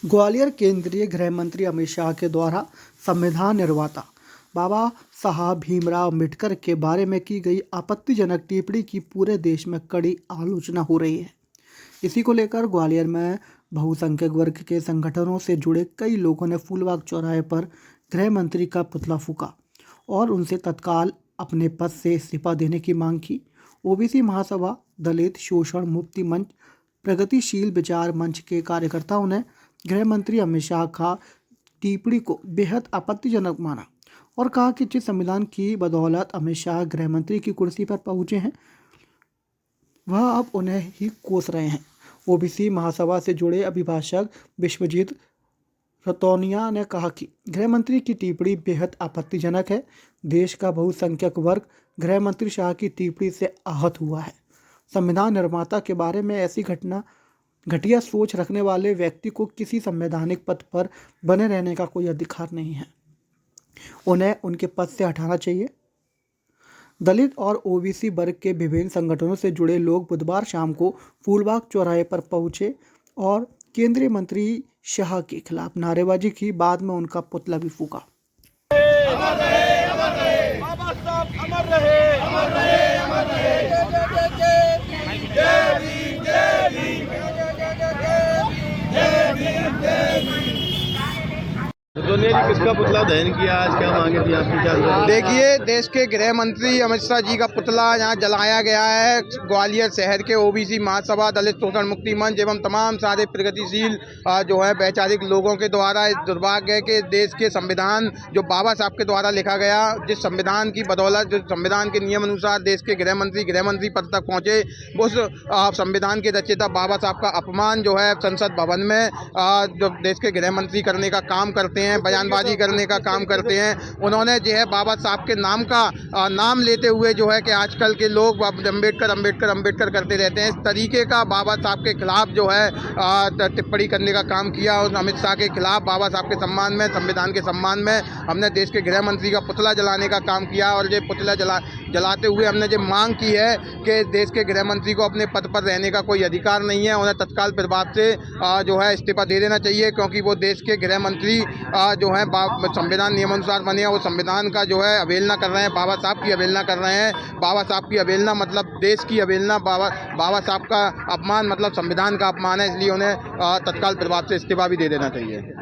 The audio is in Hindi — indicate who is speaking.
Speaker 1: ग्वालियर केंद्रीय गृह मंत्री अमित शाह के द्वारा संविधान निर्माता बाबा साहब भीमराव अम्बेडकर के बारे में की गई आपत्तिजनक टिप्पणी की पूरे देश में कड़ी आलोचना हो रही है। इसी को लेकर ग्वालियर में बहुसंख्यक वर्ग के संगठनों से जुड़े कई लोगों ने फूलबाग चौराहे पर गृह मंत्री का पुतला फूका और उनसे तत्काल अपने पद से इस्तीफा देने की मांग की। ओबीसी महासभा, दलित शोषण मुक्ति मंच, प्रगतिशील विचार मंच के कार्यकर्ताओं ने गृह मंत्री अमित शाह का टिप्पणी को बेहद आपत्तिजनक माना और कहा कि जिस संविधान की बदौलत अमित शाह गृह मंत्री की कुर्सी पर पहुंचे हैं, वह अब उन्हें ही कोस रहे हैं। ओबीसी महासभा से जुड़े अभिभाषक विश्वजीत रतौनिया ने कहा कि गृह मंत्री की टिप्पणी बेहद आपत्तिजनक है। देश का बहुसंख्यक वर्ग गृह मंत्री शाह की टिप्पणी से आहत हुआ है। संविधान निर्माता के बारे में ऐसी घटिया सोच रखने वाले व्यक्ति को किसी संवैधानिक पद पर बने रहने का कोई अधिकार नहीं है। उन्हें उनके पद से हटाना चाहिए। दलित और ओबीसी वर्ग के विभिन्न संगठनों से जुड़े लोग बुधवार शाम को फूलबाग चौराहे पर पहुंचे और केंद्रीय मंत्री शाह के खिलाफ नारेबाजी की। बाद में उनका पुतला भी फूका।
Speaker 2: अमर रहे, अमर रहे, बाबा साहब अमर रहे, अमर रहे, अमर रहे। जय भीम, जय भीम, जय भीम, जय भीम।
Speaker 3: सोनिया जी, किसका पुतला दहन किया? आज क्या मांगे थी आपकी? क्या
Speaker 4: देखिए, देश के गृह मंत्री अमित शाह जी का पुतला यहाँ जलाया गया है। ग्वालियर शहर के ओबीसी महासभा, दलित शोषण मुक्ति मंच एवं तमाम सारे प्रगतिशील जो है वैचारिक लोगों के द्वारा इस दुर्भाग्य है कि देश के संविधान जो बाबा साहब के द्वारा लिखा गया, जिस संविधान की बदौलत, जो संविधान के नियम अनुसार देश के गृह मंत्री पद तक पहुँचे, उस संविधान के रचयिता बाबा साहब का अपमान जो है संसद भवन में जो देश के गृह मंत्री करने का काम करते हैं, बयानबाजी करने का काम करते हैं, उन्होंने जो है बाबा साहब के नाम का नाम लेते हुए जो है कि आजकल के लोग अम्बेडकर करते रहते हैं। इस तरीके का बाबा साहब के खिलाफ जो है टिप्पणी करने का काम किया और अमित शाह के खिलाफ बाबा साहब के सम्मान में, संविधान के सम्मान में हमने देश के गृह मंत्री का पुतला जलाने का काम किया। और ये पुतला जलाते हुए हमने ये मांग की है कि देश के गृह मंत्री को अपने पद पर रहने का कोई अधिकार नहीं है, उन्हें तत्काल प्रभाव से जो है इस्तीफा दे देना चाहिए, क्योंकि वो देश के गृह मंत्री जो है संविधान नियमानुसार बने हैं, वो संविधान का जो है अवहेलना कर रहे हैं, बाबा साहब की अवहेलना कर रहे हैं। बाबा साहब की अवहेलना मतलब देश की अवहेलना, बाबा साहब का अपमान मतलब संविधान का अपमान है, इसलिए उन्हें तत्काल प्रभाव से इस्तीफा भी दे देना चाहिए।